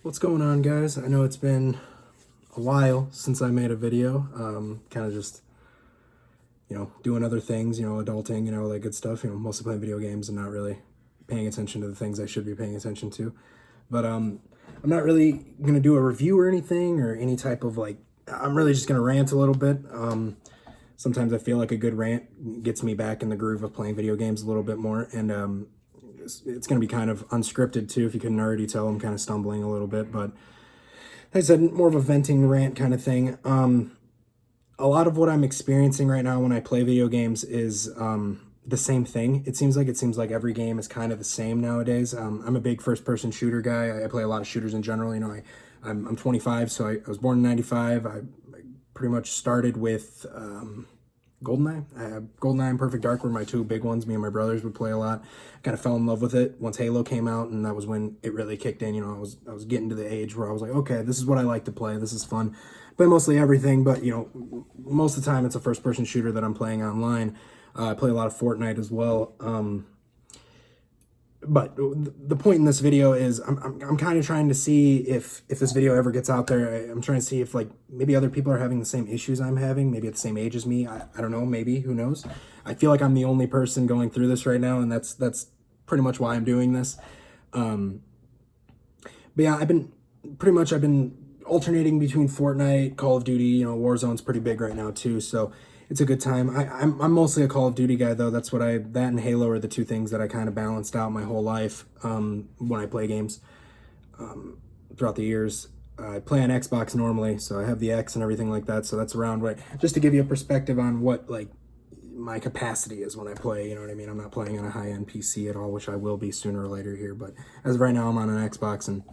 What's going on, guys? I know it's been a while since I made a video. Kind of just, doing other things, adulting, all that good stuff. Mostly playing video games and not really paying attention to the things I should be paying attention to. But I'm not really gonna do a review or anything or any type of like. I'm really just gonna rant a little bit. Sometimes I feel like a good rant gets me back in the groove of playing video games a little bit more, and it's going to be kind of unscripted too. If you couldn't already tell, I'm kind of stumbling a little bit, but like I said, more of a venting rant kind of thing. A lot of what I'm experiencing right now when I play video games is the same thing. It seems like every game is kind of the same nowadays. I'm a big first-person shooter guy. I play a lot of shooters in general. I'm 25, so I was born in '95. I pretty much started with GoldenEye. GoldenEye and Perfect Dark were my two big ones. Me and my brothers would play a lot. Kind of fell in love with it once Halo came out, and that was when it really kicked in. I was getting to the age where I was like, okay, this is what I like to play. This is fun. Play mostly everything, but most of the time it's a first-person shooter that I'm playing online. I play a lot of Fortnite as well. But the point in this video is I'm kind of trying to see if this video ever gets out there. I'm trying to see if like maybe other people are having the same issues I'm having, maybe at the same age as me. I don't know, maybe, who knows. I feel like I'm the only person going through this right now, and that's pretty much why I'm doing this. But yeah, I've been alternating between Fortnite, Call of Duty. Warzone's pretty big right now too, so it's a good time. I'm mostly a Call of Duty guy though. That and Halo are the two things that I kind of balanced out my whole life when I play games throughout the years. I play on Xbox normally, so I have the X and everything like that. So that's around right. Just to give you a perspective on what like my capacity is when I play. You know what I mean? I'm not playing on a high-end PC at all, which I will be sooner or later here. But as of right now, I'm on an Xbox, and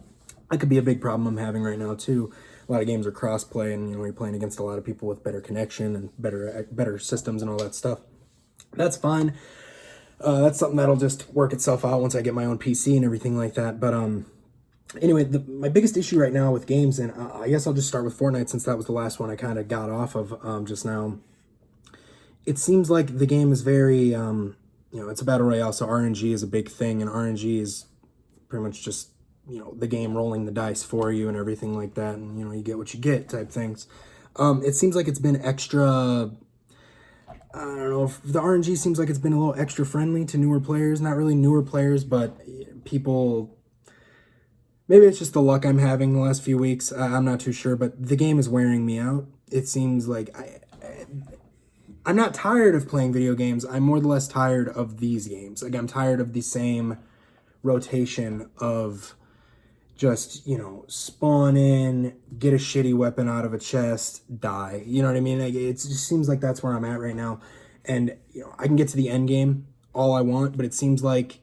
that could be a big problem I'm having right now too. A lot of games are cross-play, and you're playing against a lot of people with better connection and better systems and all that stuff. That's fine. That's something that'll just work itself out once I get my own PC and everything like that. But anyway, my biggest issue right now with games, and I guess I'll just start with Fortnite since that was the last one I kind of got off of just now. It seems like the game is very, it's a battle royale, so RNG is a big thing, and RNG is pretty much just the game rolling the dice for you and everything like that, and you get what you get type things. It seems like it's been extra. I don't know if the RNG seems like it's been a little extra friendly to newer players. Not really newer players, but people. Maybe it's just the luck I'm having the last few weeks. I'm not too sure, but the game is wearing me out. It seems like I'm not tired of playing video games. I'm more or less tired of these games. Like I'm tired of the same rotation of just spawn in, get a shitty weapon out of a chest, die. You know what I mean? Like it just seems like that's where I'm at right now. And I can get to the end game all I want, but it seems like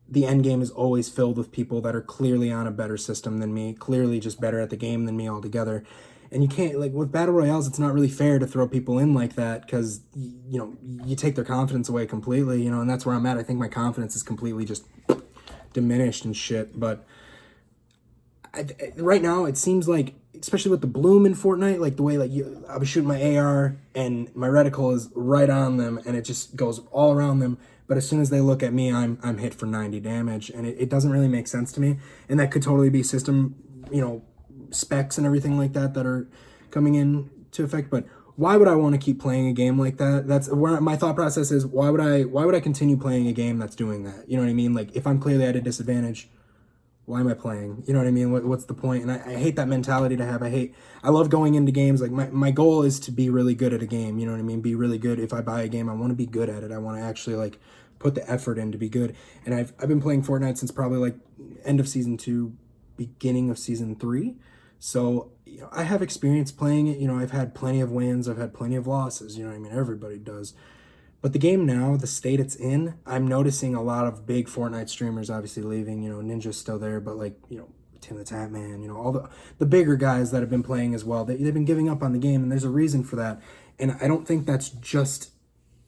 the end game is always filled with people that are clearly on a better system than me, clearly just better at the game than me altogether. And you can't, like with battle royales, it's not really fair to throw people in like that because you take their confidence away completely. And that's where I'm at. I think my confidence is completely just diminished and shit. But right now it seems like, especially with the bloom in Fortnite, like the way I was shooting my AR and my reticle is right on them and it just goes all around them, but as soon as they look at me, I'm hit for 90 damage, and it doesn't really make sense to me. And that could totally be system specs and everything like that are coming in to effect. But why would I want to keep playing a game like that? That's where my thought process is. Why would I continue playing a game that's doing that? You know what I mean? Like if I'm clearly at a disadvantage, why am I playing? You know what I mean? What's the point? And I hate that mentality to have. I love going into games. Like my goal is to be really good at a game. You know what I mean? Be really good. If I buy a game, I want to be good at it. I want to actually like put the effort in to be good. And I've been playing Fortnite since probably like end of season 2, beginning of season 3. So I have experience playing it. I've had plenty of wins. I've had plenty of losses. You know what I mean? Everybody does. But the game now, the state it's in, I'm noticing a lot of big Fortnite streamers obviously leaving. Ninja's still there, but like, Tim the Tap Man, all the bigger guys that have been playing as well, they've been giving up on the game, and there's a reason for that. And I don't think that's just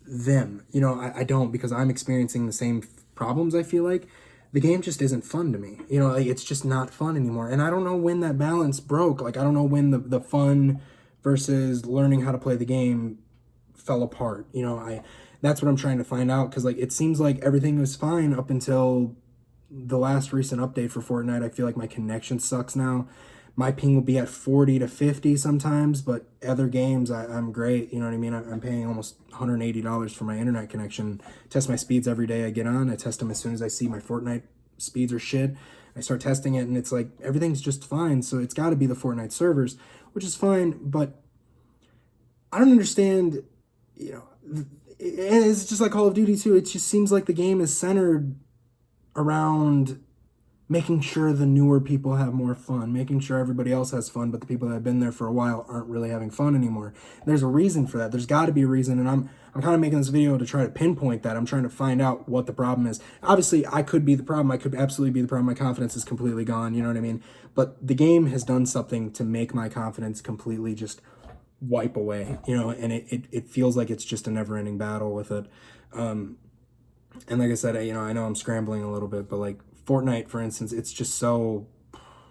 them. I don't, because I'm experiencing the same problems, I feel like. The game just isn't fun to me. Like it's just not fun anymore. And I don't know when that balance broke. Like I don't know when the fun versus learning how to play the game fell apart. That's what I'm trying to find out, because like it seems like everything was fine up until the last recent update for Fortnite, I feel like my connection sucks now. My ping will be at 40 to 50 sometimes, but other games, I'm great. You know what I mean? I'm paying almost $180 for my internet connection. Test my speeds every day I get on. I test them as soon as I see my Fortnite speeds are shit. I start testing it, and it's like everything's just fine. So it's got to be the Fortnite servers, which is fine. But I don't understand, you know, and it's just like Call of Duty too. It just seems like the game is centered around making sure the newer people have more fun, making sure everybody else has fun, but the people that have been there for a while aren't really having fun anymore. There's a reason for that. There's got to be a reason, and I'm kind of making this video to try to pinpoint that. I'm trying to find out what the problem is. Obviously, I could be the problem. I could absolutely be the problem. My confidence is completely gone, you know what I mean? But the game has done something to make my confidence completely just wipe away, you know, and it feels like it's just a never-ending battle with it. And like I said, you know, I know I'm scrambling a little bit, but like Fortnite, for instance, it's just so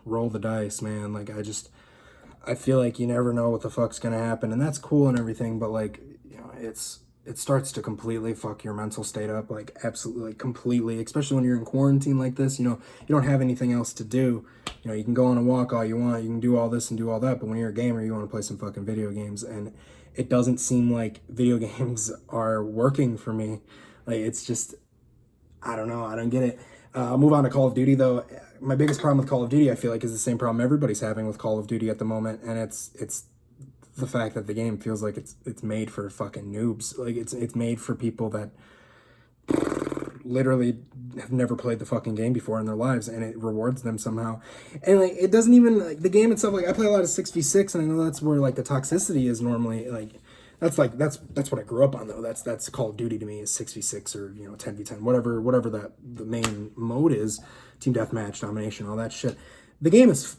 roll the dice, man. Like I feel like you never know what the fuck's gonna happen, and that's cool and everything, but like, you know, it starts to completely fuck your mental state up, like absolutely, like completely, especially when you're in quarantine like this, you know, you don't have anything else to do. You know, you can go on a walk all you want, you can do all this and do all that, but when you're a gamer, you want to play some fucking video games, and it doesn't seem like video games are working for me. Like, it's just, I don't know, I don't get it. I'll move on to Call of Duty, though. My biggest problem with Call of Duty, I feel like, is the same problem everybody's having with Call of Duty at the moment, and it's the fact that the game feels like it's made for fucking noobs. Like, it's made for people that literally have never played the fucking game before in their lives, and it rewards them somehow. And like, it doesn't even, like, the game itself, like, I play a lot of 6v6, and I know that's where like the toxicity is normally. Like, that's what I grew up on, though. That's Call of Duty to me, is 6v6 or, you know, 10v10, whatever that the main mode is, team deathmatch, domination, all that shit. The game is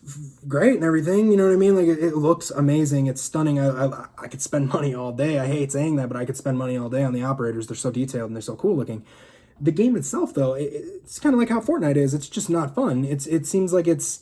great and everything, you know what I mean? Like, it looks amazing, it's stunning. I could spend money all day. I hate saying that, but I could spend money all day on the operators. They're so detailed and they're so cool looking. The game itself, though, it's kind of like how Fortnite is. It's just not fun. It seems like it's,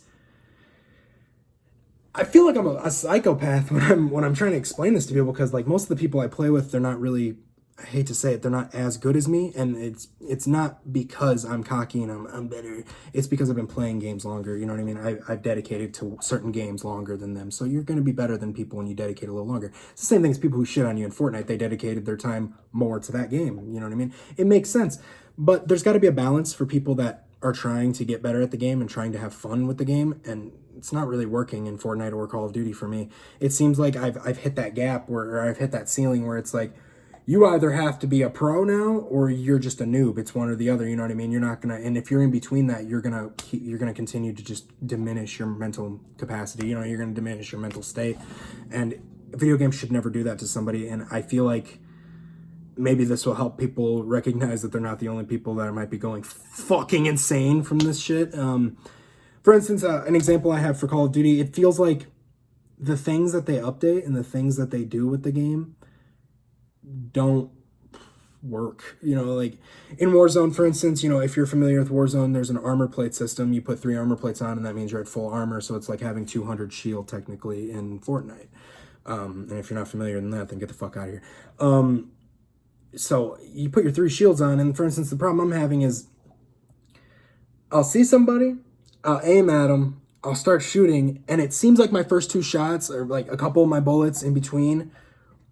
I feel like I'm a psychopath when I'm trying to explain this to people, because like most of the people I play with, they're not really, I hate to say it, they're not as good as me, and it's not because I'm cocky and I'm better. It's because I've been playing games longer. You know what I mean? I've dedicated to certain games longer than them, so you're going to be better than people when you dedicate a little longer. It's the same thing as people who shit on you in Fortnite. They dedicated their time more to that game. You know what I mean? It makes sense, but there's got to be a balance for people that are trying to get better at the game and trying to have fun with the game, and it's not really working in Fortnite or Call of Duty for me. It seems like I've hit that gap or I've hit that ceiling where it's like, you either have to be a pro now or you're just a noob. It's one or the other, you know what I mean? You're not gonna, and if you're in between that, you're gonna continue to just diminish your mental capacity. You know, you're gonna diminish your mental state, and video games should never do that to somebody. And I feel like maybe this will help people recognize that they're not the only people that might be going fucking insane from this shit. For instance, an example I have for Call of Duty, it feels like the things that they update and the things that they do with the game don't work. You know, like in Warzone, for instance, you know, if you're familiar with Warzone, there's an armor plate system. You put 3 armor plates on, and that means you're at full armor. So it's like having 200 shield technically in Fortnite. And if you're not familiar with that, then get the fuck out of here. So you put your 3 shields on, and for instance, the problem I'm having is I'll see somebody, I'll aim at them, I'll start shooting, and it seems like my first 2 shots, or like a couple of my bullets in between,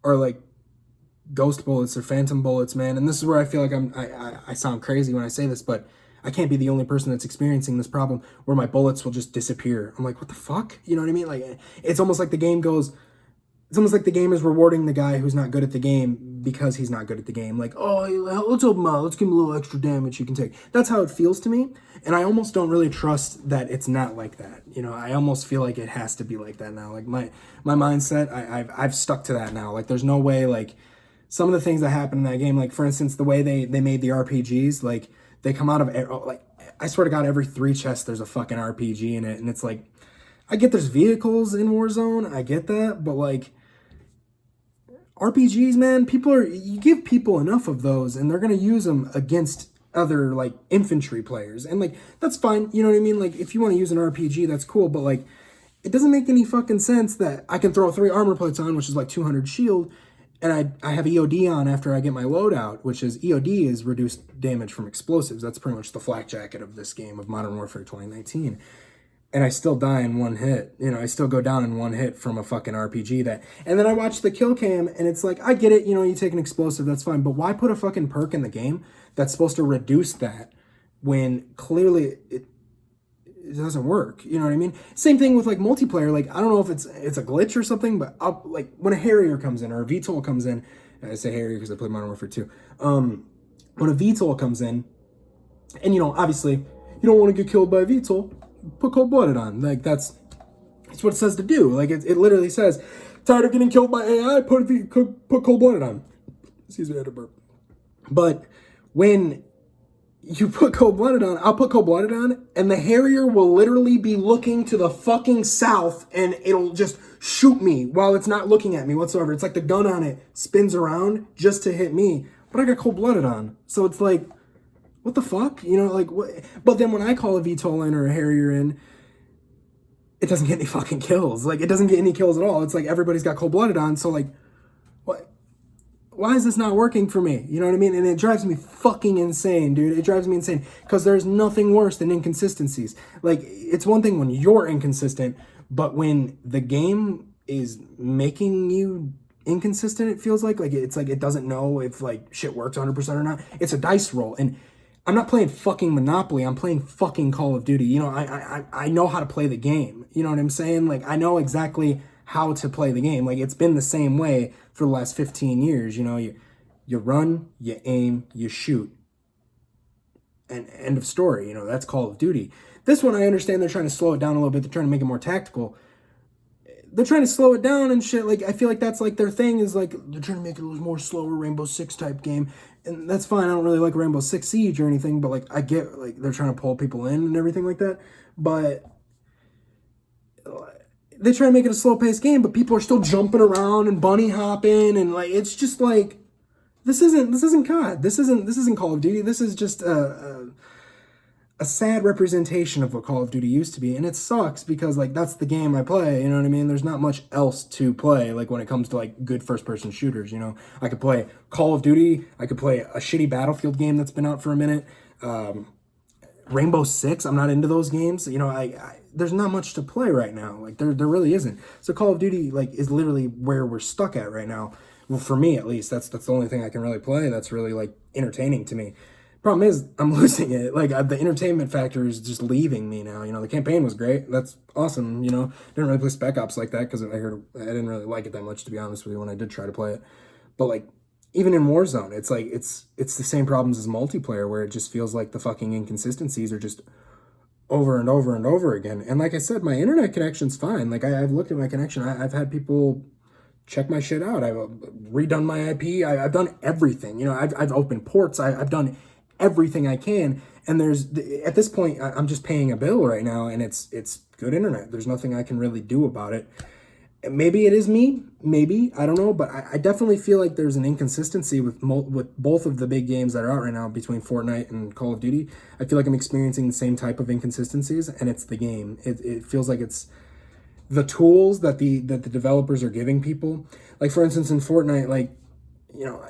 are like ghost bullets or phantom bullets, man. And this is where I feel like I sound crazy when I say this, but I can't be the only person that's experiencing this problem where my bullets will just disappear. I'm like, what the fuck? You know what I mean? Like, it's almost like the game goes, it's almost like the game is rewarding the guy who's not good at the game because he's not good at the game. Like, oh, let's help him out. Let's give him a little extra damage he can take. That's how it feels to me. And I almost don't really trust that it's not like that. You know, I almost feel like it has to be like that now. Like my mindset, I've stuck to that now. Like, there's no way, like, some of the things that happen in that game, like for instance, the way they made the RPGs, like they come out of, like, I swear to God, every 3 chests there's a fucking RPG in it. And it's like, I get there's vehicles in Warzone, I get that, but like, RPGs, man, you give people enough of those and they're going to use them against other like infantry players. And like, that's fine. You know what I mean? Like, if you want to use an RPG, that's cool. But like, it doesn't make any fucking sense that I can throw 3 armor plates on, which is like 200 shield, and I have EOD on after I get my loadout, which is EOD is reduced damage from explosives. That's pretty much the flak jacket of this game of Modern Warfare 2019. And I still die in one hit. You know, I still go down in one hit from a fucking RPG that. And then I watch the kill cam, and it's like, I get it, you know, you take an explosive, that's fine. But why put a fucking perk in the game that's supposed to reduce that when clearly it doesn't work? You know what I mean? Same thing with like multiplayer. Like, I don't know if it's a glitch or something, but like when a Harrier comes in or a VTOL comes in, I say Harrier because I play Modern Warfare 2. When a VTOL comes in, and you know, obviously, you don't want to get killed by a VTOL, put cold-blooded on. Like, that's what it says to do. Like, it literally says, tired of getting killed by AI, put cold-blooded on. Excuse me, I had to burp. But when you put cold-blooded on, I'll put cold-blooded on, and the Harrier will literally be looking to the fucking south, and it'll just shoot me while it's not looking at me whatsoever. It's like the gun on it spins around just to hit me, but I got cold-blooded on. So it's like, what the fuck? You know, like, what? But then when I call a VTOL in or a Harrier in, it doesn't get any fucking kills. Like, it doesn't get any kills at all. It's like everybody's got cold-blooded on, so like, what? Why is this not working for me? You know what I mean? And it drives me fucking insane, dude. It drives me insane because there's nothing worse than inconsistencies. Like, it's one thing when you're inconsistent, but when the game is making you inconsistent, it feels like it's like it doesn't know if like shit works 100% or not. It's a dice roll, and I'm not playing fucking Monopoly. I'm playing fucking Call of Duty. You know, I know how to play the game. You know what I'm saying? Like, I know exactly how to play the game. Like, it's been the same way for the last 15 years. You know, you run, you aim, you shoot. And end of story. You know, that's Call of Duty. This one, I understand they're trying to slow it down a little bit. They're trying to make it more tactical. They're trying to slow it down and shit. Like, I feel like that's like their thing is like, they're trying to make it a more slower Rainbow Six type game. And that's fine. I don't really like Rainbow Six Siege or anything, but like, I get like they're trying to pull people in and everything like that. But they try to make it a slow paced game, but people are still jumping around and bunny hopping. And like, it's just like, this isn't COD. This isn't Call of Duty. This is just a sad representation of what Call of Duty used to be, and it sucks because like that's the game I play, you know what I mean? There's not much else to play like when it comes to like good first-person shooters, you know? I could play Call of Duty, I could play a shitty Battlefield game that's been out for a minute, Rainbow Six, I'm not into those games, you know, I there's not much to play right now, like there really isn't. So Call of Duty like is literally where we're stuck at right now. Well, for me at least, that's the only thing I can really play that's really like entertaining to me. Problem is, I'm losing it. Like, the entertainment factor is just leaving me now. You know, the campaign was great. That's awesome, you know. Didn't really play Spec Ops like that because I didn't really like it that much, to be honest with you, when I did try to play it. But, like, even in Warzone, it's like, it's the same problems as multiplayer where it just feels like the fucking inconsistencies are just over and over and over again. And like I said, my internet connection's fine. Like, I've looked at my connection. I've had people check my shit out. I've redone my IP. I've done everything. You know, I've opened ports. I've done everything I can, and at this point I'm just paying a bill right now, and it's good internet. There's nothing I can really do about it. Maybe it is me, maybe, I don't know, but I definitely feel like there's an inconsistency with both of the big games that are out right now between Fortnite and Call of Duty. I feel like I'm experiencing the same type of inconsistencies, and it's the game. It feels like it's the tools that the developers are giving people. Like, for instance, in Fortnite, like, you know,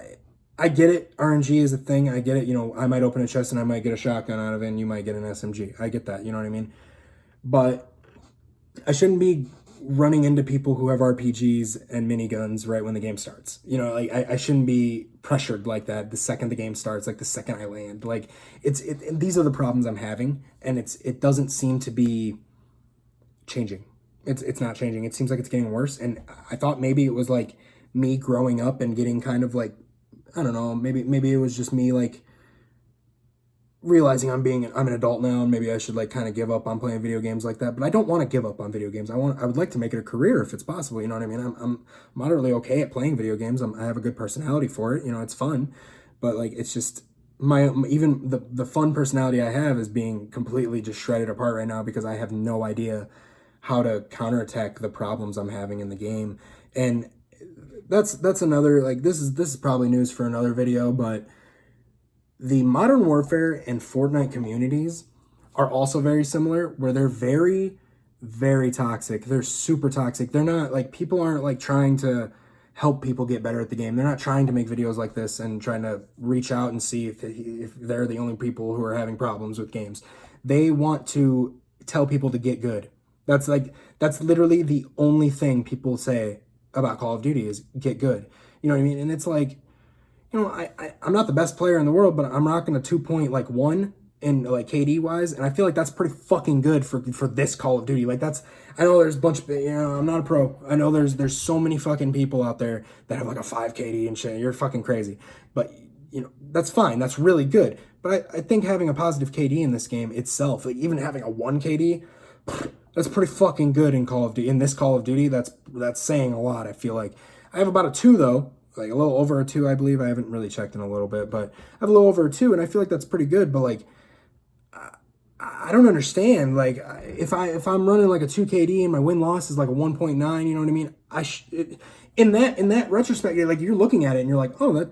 I get it. RNG is a thing. I get it. You know, I might open a chest and I might get a shotgun out of it and you might get an SMG. I get that. You know what I mean? But I shouldn't be running into people who have RPGs and miniguns right when the game starts. You know, like I shouldn't be pressured like that the second the game starts, like the second I land. Like these are the problems I'm having, and it doesn't seem to be changing. It's not changing. It seems like it's getting worse. And I thought maybe it was like me growing up and getting kind of like, I don't know, maybe it was just me like realizing I'm an adult now, and maybe I should like kind of give up on playing video games like that. But I don't want to give up on video games. I would like to make it a career if it's possible. You know what I mean? I'm moderately okay at playing video games. I have a good personality for it. You know, it's fun, but like it's just even the fun personality I have is being completely just shredded apart right now because I have no idea how to counterattack the problems I'm having in the game. And that's another, like, this is probably news for another video, but the Modern Warfare and Fortnite communities are also very similar, where they're very, very toxic. They're super toxic. They're not, like, people aren't, like, trying to help people get better at the game. They're not trying to make videos like this and trying to reach out and see if they're the only people who are having problems with games. They want to tell people to get good. That's literally the only thing people say about Call of Duty is get good. You know what I mean? And it's like, I'm not the best player in the world, but I'm rocking a 2.1 in like KD wise, and I feel like that's pretty fucking good for this Call of Duty. Like I know there's a bunch of, I'm not a pro. I know there's so many fucking people out there that have like a 5 KD and shit. You're fucking crazy. But that's fine. That's really good. But I think having a positive KD in this game itself, like even having a 1 KD, that's pretty fucking good in Call of Duty. In this Call of Duty, that's saying a lot, I feel like. I have about a 2 though. Like a little over a 2, I believe. I haven't really checked in a little bit, but I have a little over a 2, and I feel like that's pretty good. But like, I don't understand. Like, if I'm running like a 2 KD and my win loss is like a 1.9, you know what I mean? In that retrospect, you're looking at it and you're like, oh,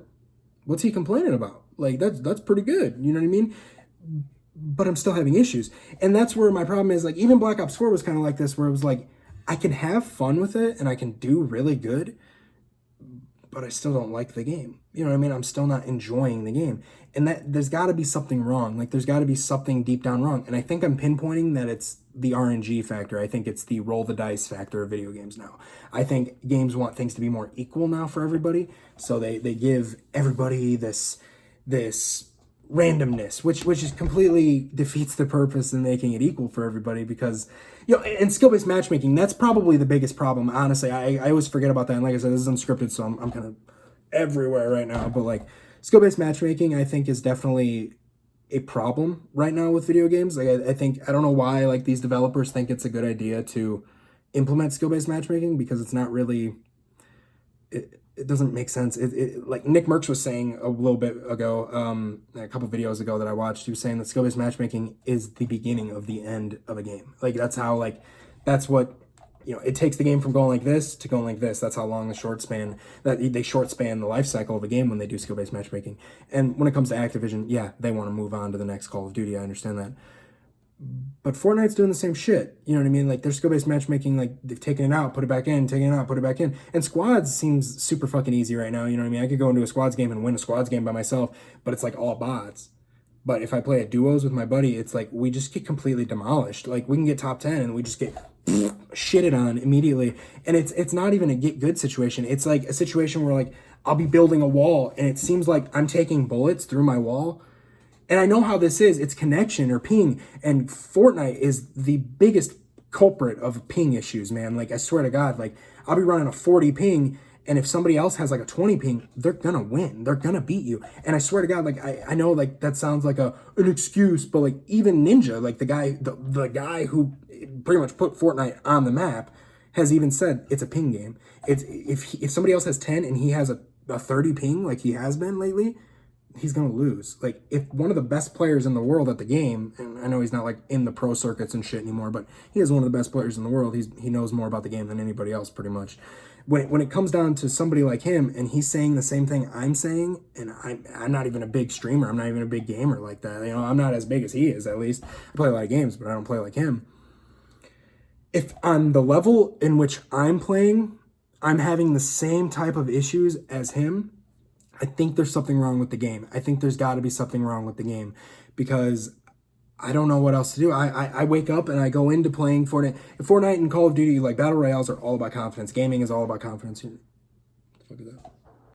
what's he complaining about? Like that's pretty good. You know what I mean? But I'm still having issues, and that's where my problem is. Like even Black Ops 4 was kind of like this, where it was like I can have fun with it and I can do really good, but I still don't like the game. You know what I mean? I'm still not enjoying the game. And that there's got to be something wrong. Like there's got to be something deep down wrong. And I think I'm pinpointing that it's the RNG factor. I think it's the roll the dice factor of video games now. I think games want things to be more equal now for everybody. So they give everybody this randomness, which is completely defeats the purpose in making it equal for everybody, because and skill-based matchmaking, that's probably the biggest problem. Honestly, I always forget about that. And like I said, this is unscripted, so I'm kind of everywhere right now. But like skill-based matchmaking, I think is definitely a problem right now with video games. Like I don't know why like these developers think it's a good idea to implement skill-based matchmaking, because it's not really it doesn't make sense. Like Nick Merckx was saying a little bit ago, a couple videos ago that I watched, he was saying that skill-based matchmaking is the beginning of the end of a game. Like that's what, it takes the game from going like this to going like this. That's how long they short span the life cycle of a game when they do skill-based matchmaking. And when it comes to Activision, yeah, they want to move on to the next Call of Duty. I understand that. But Fortnite's doing the same shit. You know what I mean? Like, their skill-based matchmaking, like, they've taken it out, put it back in, taken it out, put it back in. And squads seems super fucking easy right now. You know what I mean? I could go into a squads game and win a squads game by myself, but it's, like, all bots. But if I play at duos with my buddy, it's like, we just get completely demolished. Like, we can get top 10 and we just get shitted on immediately. And it's not even a get good situation. It's, like, a situation where, like, I'll be building a wall, and it seems like I'm taking bullets through my wall. And I know how this is. It's connection or ping. And Fortnite is the biggest culprit of ping issues, man. Like, I swear to God, like, I'll be running a 40 ping, and if somebody else has, like, a 20 ping, they're gonna win. They're gonna beat you. And I swear to God, like, I know, like, that sounds like an excuse, but, like, even Ninja, like, the guy who pretty much put Fortnite on the map, has even said it's a ping game. It's if somebody else has 10 and he has a 30 ping, like he has been lately, he's going to lose. Like, if one of the best players in the world at the game, and I know he's not like in the pro circuits and shit anymore, but he is one of the best players in the world. He knows more about the game than anybody else, pretty much. When it comes down to somebody like him, and he's saying the same thing I'm saying, and I'm not even a big streamer, I'm not even a big gamer like that. I'm not as big as he is, at least. I play a lot of games, but I don't play like him. If on the level in which I'm playing, I'm having the same type of issues as him, I think there's something wrong with the game. I think there's got to be something wrong with the game, because I don't know what else to do. I wake up and I go into playing Fortnite. Fortnite and Call of Duty, like, battle royales are all about confidence. Gaming is all about confidence. Look at that.